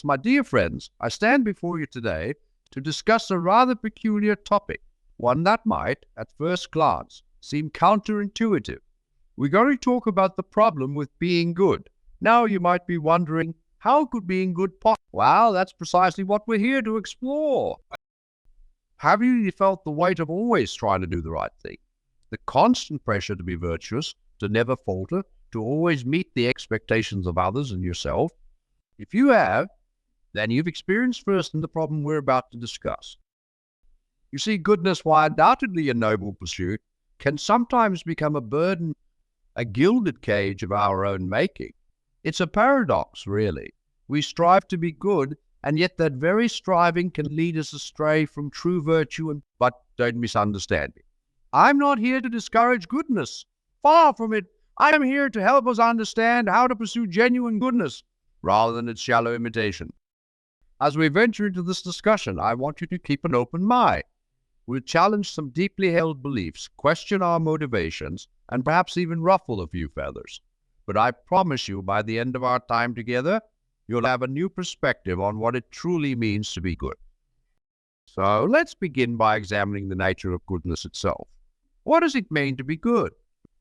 My dear friends, I stand before you today to discuss a rather peculiar topic, one that might, at first glance, seem counterintuitive. We're going to talk about the problem with being good. Now you might be wondering, how could being good possibly? Well, that's precisely what we're here to explore. Have you felt the weight of always trying to do the right thing? The constant pressure to be virtuous, to never falter, to always meet the expectations of others and yourself? If you have, then you've experienced firsthand the problem we're about to discuss. You see, goodness, while undoubtedly a noble pursuit, can sometimes become a burden, a gilded cage of our own making. It's a paradox, really. We strive to be good, and yet that very striving can lead us astray from true virtue. But don't misunderstand me. I'm not here to discourage goodness. Far from it. I am here to help us understand how to pursue genuine goodness rather than its shallow imitation. As we venture into this discussion, I want you to keep an open mind. We'll challenge some deeply held beliefs, question our motivations, and perhaps even ruffle a few feathers. But I promise you, by the end of our time together, you'll have a new perspective on what it truly means to be good. So let's begin by examining the nature of goodness itself. What does it mean to be good?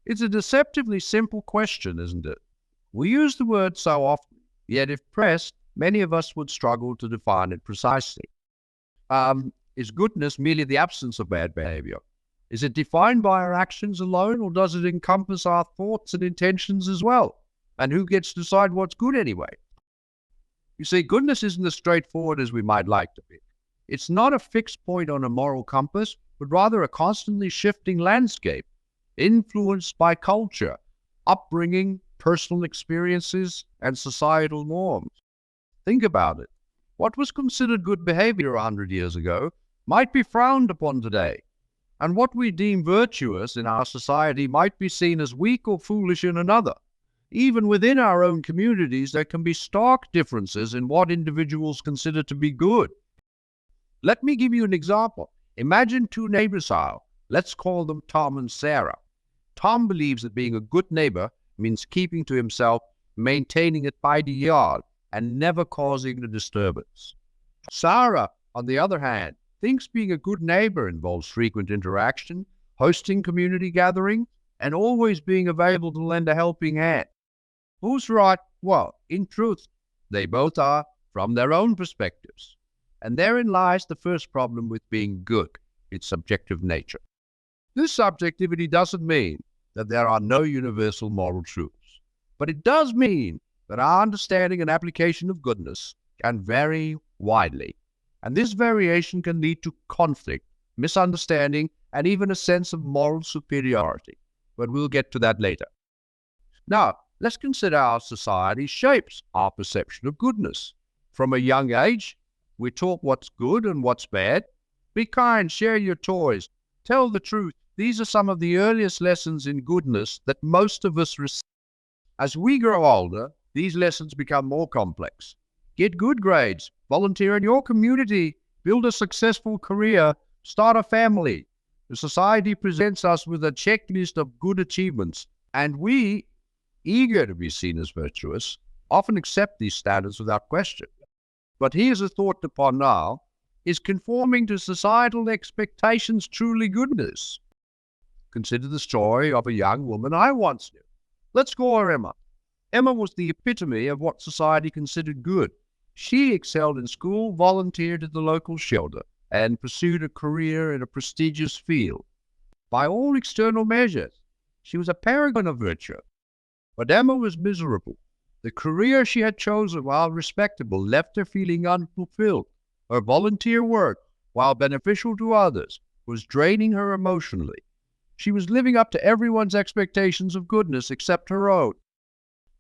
It's a deceptively simple question, isn't it? We use the word so often, yet if pressed, many of us would struggle to define it precisely. Is goodness merely the absence of bad behavior? Is it defined by our actions alone, or does it encompass our thoughts and intentions as well? And who gets to decide what's good anyway? You see, goodness isn't as straightforward as we might like to be. It's not a fixed point on a moral compass, but rather a constantly shifting landscape, influenced by culture, upbringing, personal experiences, and societal norms. Think about it. What was considered good behavior 100 years ago might be frowned upon today, and what we deem virtuous in our society might be seen as weak or foolish in another. Even within our own communities, there can be stark differences in what individuals consider to be good. Let me give you an example. Imagine two neighbors are. Let's call them Tom and Sarah. Tom believes that being a good neighbor means keeping to himself, maintaining a tidy yard, and never causing a disturbance. Sarah, on the other hand, thinks being a good neighbor involves frequent interaction, hosting community gatherings, and always being available to lend a helping hand. Who's right? Well, in truth, they both are from their own perspectives. And therein lies the first problem with being good, its subjective nature. This subjectivity doesn't mean that there are no universal moral truths, but it does mean that our understanding and application of goodness can vary widely. And this variation can lead to conflict, misunderstanding, and even a sense of moral superiority. But we'll get to that later. Now, let's consider how society shapes our perception of goodness. From a young age, we're taught what's good and what's bad. Be kind, share your toys, tell the truth. These are some of the earliest lessons in goodness that most of us receive. As we grow older, these lessons become more complex. Get good grades, volunteer in your community, build a successful career, start a family. The society presents us with a checklist of good achievements, and we, eager to be seen as virtuous, often accept these standards without question. But here's a thought to ponder now. Is conforming to societal expectations truly goodness? Consider the story of a young woman I once knew. Let's call her Emma. Emma was the epitome of what society considered good. She excelled in school, volunteered at the local shelter, and pursued a career in a prestigious field. By all external measures, she was a paragon of virtue. But Emma was miserable. The career she had chosen, while respectable, left her feeling unfulfilled. Her volunteer work, while beneficial to others, was draining her emotionally. She was living up to everyone's expectations of goodness except her own.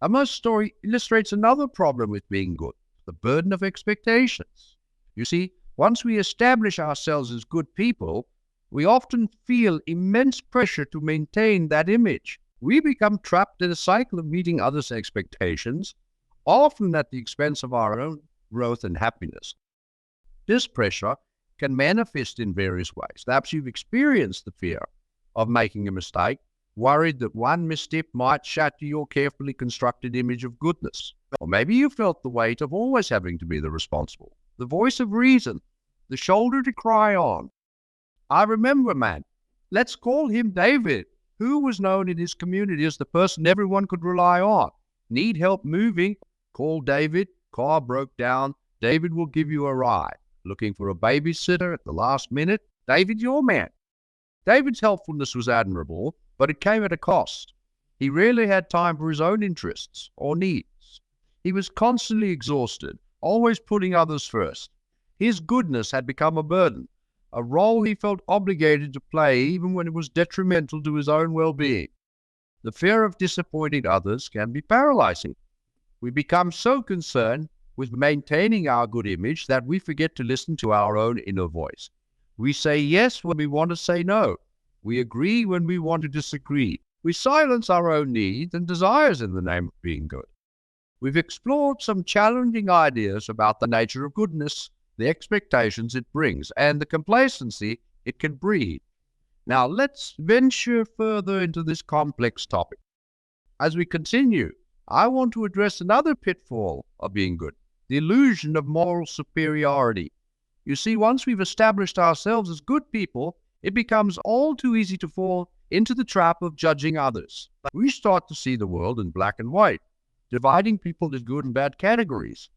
Emma's story illustrates another problem with being good, the burden of expectations. You see, once we establish ourselves as good people, we often feel immense pressure to maintain that image. We become trapped in a cycle of meeting others' expectations, often at the expense of our own growth and happiness. This pressure can manifest in various ways. Perhaps you've experienced the fear of making a mistake, worried that one misstep might shatter your carefully constructed image of goodness. Or maybe you felt the weight of always having to be the responsible, the voice of reason, the shoulder to cry on. I remember a man, let's call him David, who was known in his community as the person everyone could rely on. Need help moving? Call David. Car broke down. David will give you a ride. Looking for a babysitter at the last minute? David's your man. David's helpfulness was admirable, but it came at a cost. He rarely had time for his own interests or needs. He was constantly exhausted, always putting others first. His goodness had become a burden, a role he felt obligated to play even when it was detrimental to his own well-being. The fear of disappointing others can be paralyzing. We become so concerned with maintaining our good image that we forget to listen to our own inner voice. We say yes when we want to say no. We agree when we want to disagree. We silence our own needs and desires in the name of being good. We've explored some challenging ideas about the nature of goodness, the expectations it brings, and the complacency it can breed. Now let's venture further into this complex topic. As we continue, I want to address another pitfall of being good, the illusion of moral superiority. You see, once we've established ourselves as good people, it becomes all too easy to fall into the trap of judging others. We start to see the world in black and white, dividing people into good and bad categories.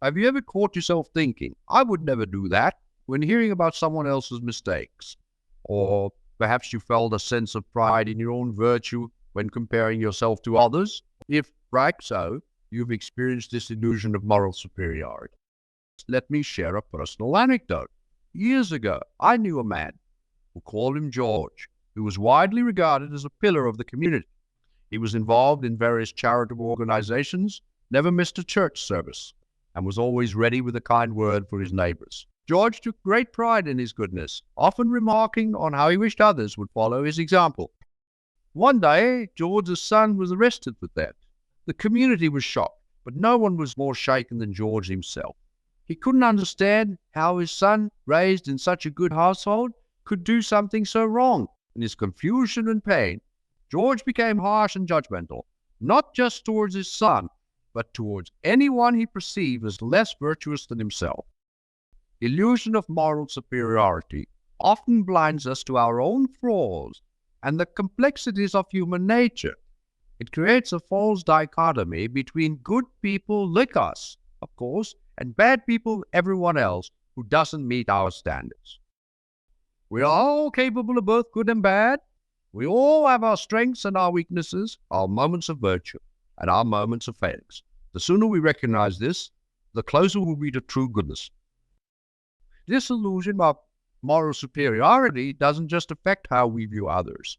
Have you ever caught yourself thinking, I would never do that, when hearing about someone else's mistakes? Or perhaps you felt a sense of pride in your own virtue when comparing yourself to others? If right so, you've experienced this illusion of moral superiority. Let me share a personal anecdote. Years ago, I knew a man, we'll call him George, who was widely regarded as a pillar of the community. He was involved in various charitable organizations, never missed a church service, and was always ready with a kind word for his neighbors. George took great pride in his goodness, often remarking on how he wished others would follow his example. One day, George's son was arrested for that. The community was shocked, but no one was more shaken than George himself. He couldn't understand how his son, raised in such a good household, could do something so wrong. In his confusion and pain, George became harsh and judgmental, not just towards his son, but towards anyone he perceived as less virtuous than himself. The illusion of moral superiority often blinds us to our own flaws and the complexities of human nature. It creates a false dichotomy between good people like us, of course, and bad people, everyone else, who doesn't meet our standards. We are all capable of both good and bad. We all have our strengths and our weaknesses, our moments of virtue and our moments of failings. The sooner we recognize this, the closer we'll be to true goodness. This illusion of moral superiority doesn't just affect how we view others.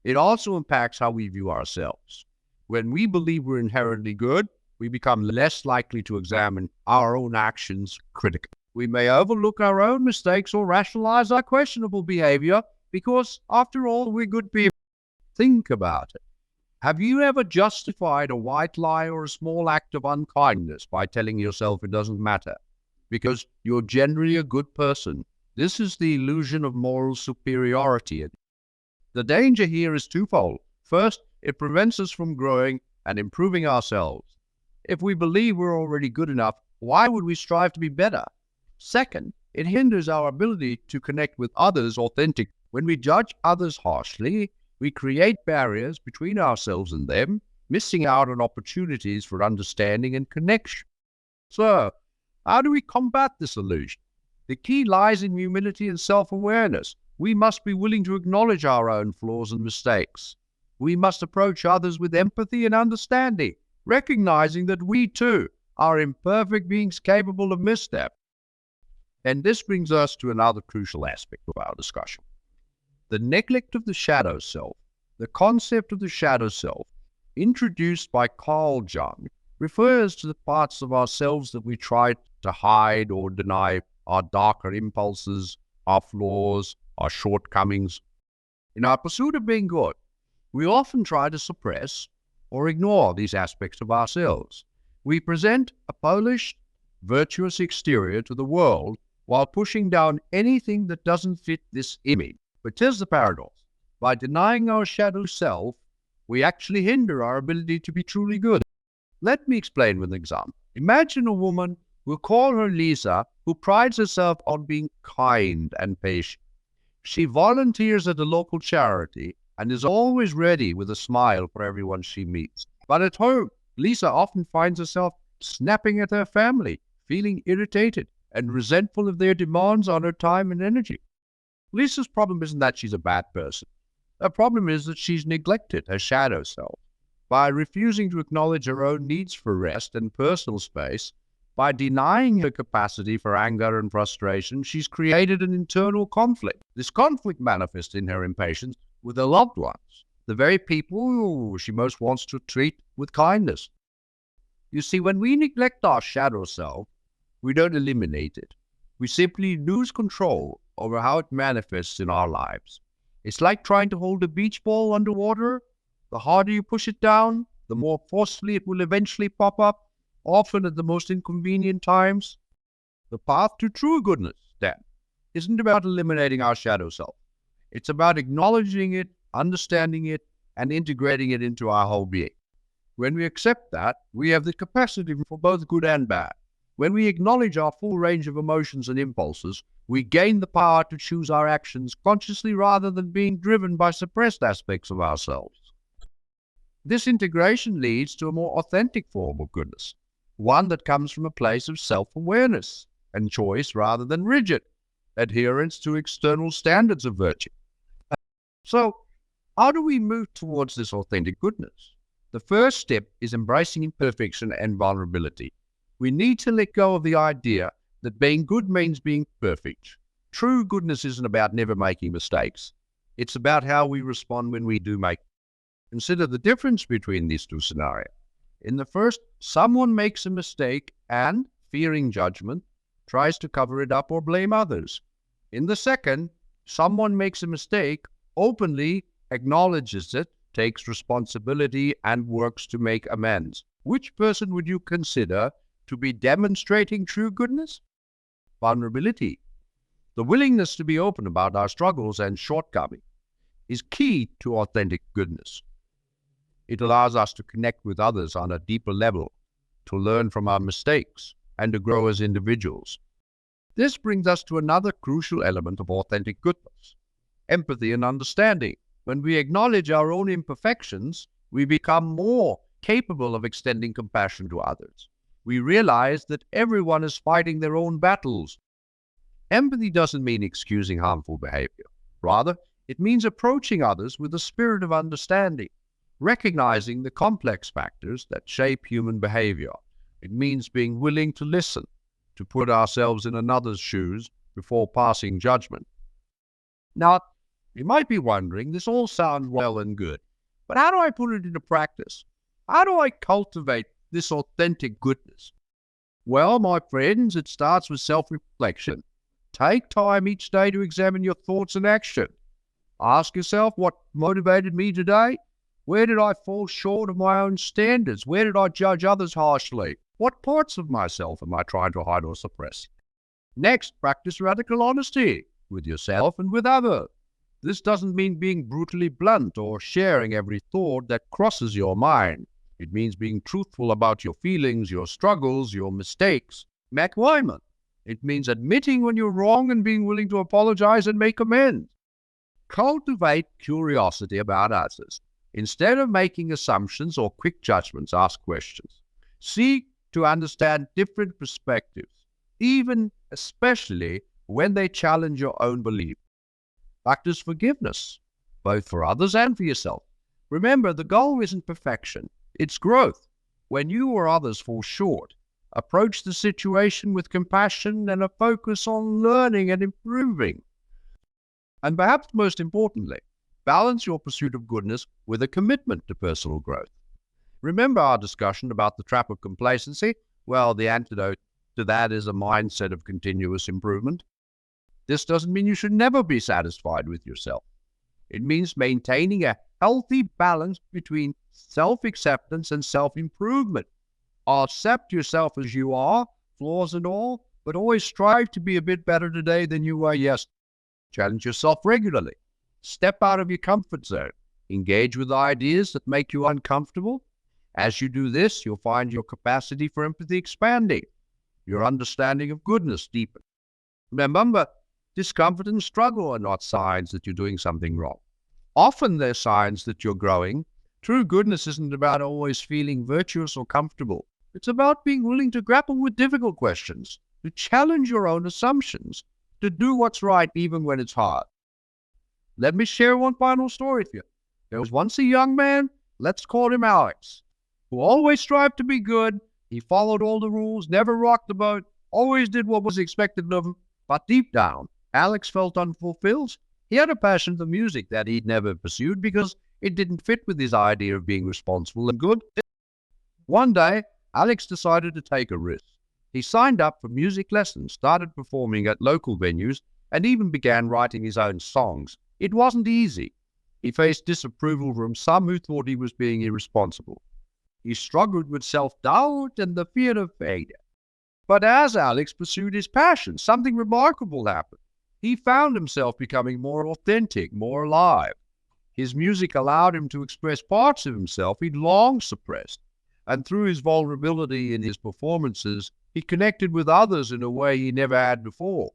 It also impacts how we view ourselves. When we believe we're inherently good, we become less likely to examine our own actions critically. We may overlook our own mistakes or rationalize our questionable behavior because, after all, we're good people. Think about it. Have you ever justified a white lie or a small act of unkindness by telling yourself it doesn't matter because you're generally a good person? This is the illusion of moral superiority. The danger here is twofold. First, it prevents us from growing and improving ourselves. If we believe we're already good enough, why would we strive to be better? Second, it hinders our ability to connect with others authentically. When we judge others harshly, we create barriers between ourselves and them, missing out on opportunities for understanding and connection. So, how do we combat this illusion? The key lies in humility and self-awareness. We must be willing to acknowledge our own flaws and mistakes. We must approach others with empathy and understanding, recognizing that we too are imperfect beings capable of misstep. And this brings us to another crucial aspect of our discussion. The neglect of the shadow self. The concept of the shadow self, introduced by Carl Jung, refers to the parts of ourselves that we try to hide or deny, our darker impulses, our flaws, our shortcomings. In our pursuit of being good, we often try to suppress or ignore these aspects of ourselves. We present a polished, virtuous exterior to the world while pushing down anything that doesn't fit this image. But here's the paradox. By denying our shadow self, we actually hinder our ability to be truly good. Let me explain with an example. Imagine a woman, we'll call her Lisa, who prides herself on being kind and patient. She volunteers at a local charity and is always ready with a smile for everyone she meets. But at home, Lisa often finds herself snapping at her family, feeling irritated and resentful of their demands on her time and energy. Lisa's problem isn't that she's a bad person. Her problem is that she's neglected her shadow self. By refusing to acknowledge her own needs for rest and personal space, by denying her capacity for anger and frustration, she's created an internal conflict. This conflict manifests in her impatience with her loved ones, the very people who she most wants to treat with kindness. You see, when we neglect our shadow self, we don't eliminate it. We simply lose control over how it manifests in our lives. It's like trying to hold a beach ball underwater. The harder you push it down, the more forcefully it will eventually pop up, often at the most inconvenient times. The path to true goodness, then, isn't about eliminating our shadow self. It's about acknowledging it, understanding it, and integrating it into our whole being. When we accept that, we have the capacity for both good and bad. When we acknowledge our full range of emotions and impulses, we gain the power to choose our actions consciously rather than being driven by suppressed aspects of ourselves. This integration leads to a more authentic form of goodness, one that comes from a place of self-awareness and choice rather than rigid adherence to external standards of virtue. So, how do we move towards this authentic goodness? The first step is embracing imperfection and vulnerability. We need to let go of the idea that being good means being perfect. True goodness isn't about never making mistakes. It's about how we respond when we do make. Consider the difference between these two scenarios. In the first, someone makes a mistake and, fearing judgment, tries to cover it up or blame others. In the second, someone makes a mistake, openly acknowledges it, takes responsibility, and works to make amends. Which person would you consider to be demonstrating true goodness? Vulnerability. The willingness to be open about our struggles and shortcomings is key to authentic goodness. It allows us to connect with others on a deeper level, to learn from our mistakes, and to grow as individuals. This brings us to another crucial element of authentic goodness: empathy and understanding. When we acknowledge our own imperfections, we become more capable of extending compassion to others. We realize that everyone is fighting their own battles. Empathy doesn't mean excusing harmful behavior. Rather, it means approaching others with a spirit of understanding, recognizing the complex factors that shape human behavior. It means being willing to listen, to put ourselves in another's shoes before passing judgment. Now, you might be wondering, this all sounds well and good, but how do I put it into practice? How do I cultivate this authentic goodness? Well, my friends, it starts with self-reflection. Take time each day to examine your thoughts and action. Ask yourself, what motivated me today? Where did I fall short of my own standards? Where did I judge others harshly? What parts of myself am I trying to hide or suppress? Next, practice radical honesty with yourself and with others. This doesn't mean being brutally blunt or sharing every thought that crosses your mind. It means being truthful about your feelings, your struggles, your mistakes. Mac Wyman. It means admitting when you're wrong and being willing to apologize and make amends. Cultivate curiosity about others. Instead of making assumptions or quick judgments, ask questions. Seek to understand different perspectives, especially when they challenge your own belief. Practice forgiveness, both for others and for yourself. Remember, the goal isn't perfection, it's growth. When you or others fall short, approach the situation with compassion and a focus on learning and improving. And perhaps most importantly, balance your pursuit of goodness with a commitment to personal growth. Remember our discussion about the trap of complacency? Well, the antidote to that is a mindset of continuous improvement. This doesn't mean you should never be satisfied with yourself. It means maintaining a healthy balance between self-acceptance and self-improvement. Accept yourself as you are, flaws and all, but always strive to be a bit better today than you were yesterday. Challenge yourself regularly. Step out of your comfort zone. Engage with ideas that make you uncomfortable. As you do this, you'll find your capacity for empathy expanding, your understanding of goodness deepen. Remember, discomfort and struggle are not signs that you're doing something wrong. Often they're signs that you're growing. True goodness isn't about always feeling virtuous or comfortable. It's about being willing to grapple with difficult questions, to challenge your own assumptions, to do what's right even when it's hard. Let me share one final story with you. There was once a young man, let's call him Alex, who always strived to be good. He followed all the rules, never rocked the boat, always did what was expected of him. But deep down, Alex felt unfulfilled. He had a passion for music that he'd never pursued because it didn't fit with his idea of being responsible and good. One day, Alex decided to take a risk. He signed up for music lessons, started performing at local venues, and even began writing his own songs. It wasn't easy. He faced disapproval from some who thought he was being irresponsible. He struggled with self-doubt and the fear of failure. But as Alex pursued his passion, something remarkable happened. He found himself becoming more authentic, more alive. His music allowed him to express parts of himself he'd long suppressed. And through his vulnerability in his performances, he connected with others in a way he never had before.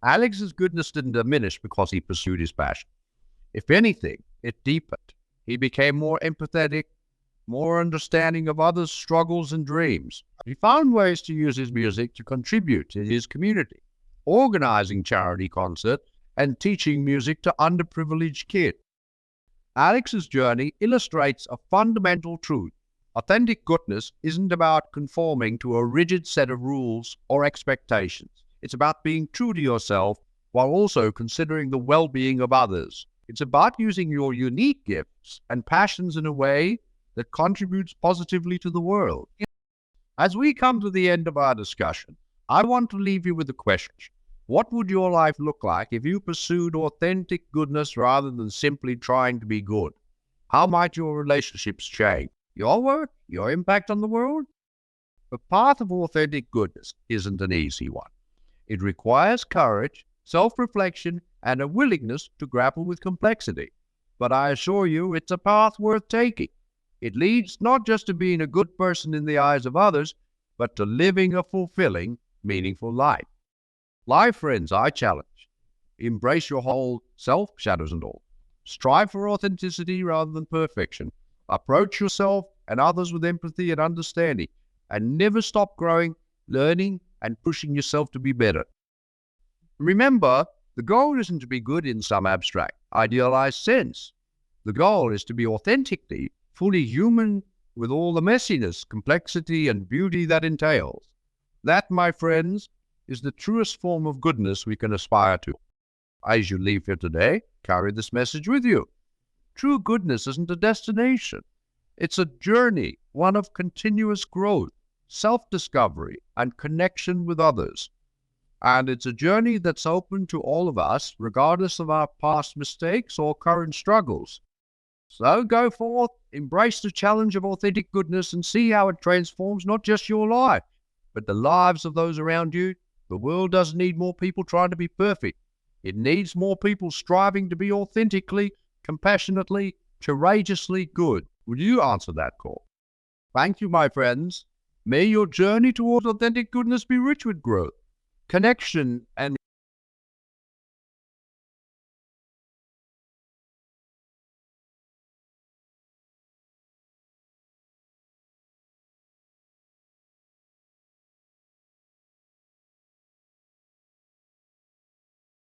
Alex's goodness didn't diminish because he pursued his passion. If anything, it deepened. He became more empathetic, more understanding of others' struggles and dreams. He found ways to use his music to contribute to his community, organizing charity concerts and teaching music to underprivileged kids. Alex's journey illustrates a fundamental truth. Authentic goodness isn't about conforming to a rigid set of rules or expectations. It's about being true to yourself while also considering the well-being of others. It's about using your unique gifts and passions in a way that contributes positively to the world. As we come to the end of our discussion, I want to leave you with a question. What would your life look like if you pursued authentic goodness rather than simply trying to be good? How might your relationships change? Your work? Your impact on the world? The path of authentic goodness isn't an easy one. It requires courage, self-reflection, and a willingness to grapple with complexity. But I assure you, it's a path worth taking. It leads not just to being a good person in the eyes of others, but to living a fulfilling, meaningful life. Life, friends, I challenge. Embrace your whole self, shadows and all. Strive for authenticity rather than perfection. Approach yourself and others with empathy and understanding, and never stop growing, learning, and pushing yourself to be better. Remember, the goal isn't to be good in some abstract, idealized sense. The goal is to be authentically, fully human with all the messiness, complexity, and beauty that entails. That, my friends, is the truest form of goodness we can aspire to. As you leave here today, carry this message with you. True goodness isn't a destination. It's a journey, one of continuous growth, self-discovery, and connection with others. And it's a journey that's open to all of us, regardless of our past mistakes or current struggles. So go forth, embrace the challenge of authentic goodness, and see how it transforms not just your life, but the lives of those around you. The world doesn't need more people trying to be perfect. It needs more people striving to be authentically, compassionately, courageously good. Will you answer that call? Thank you, my friends. May your journey towards authentic goodness be rich with growth, connection, and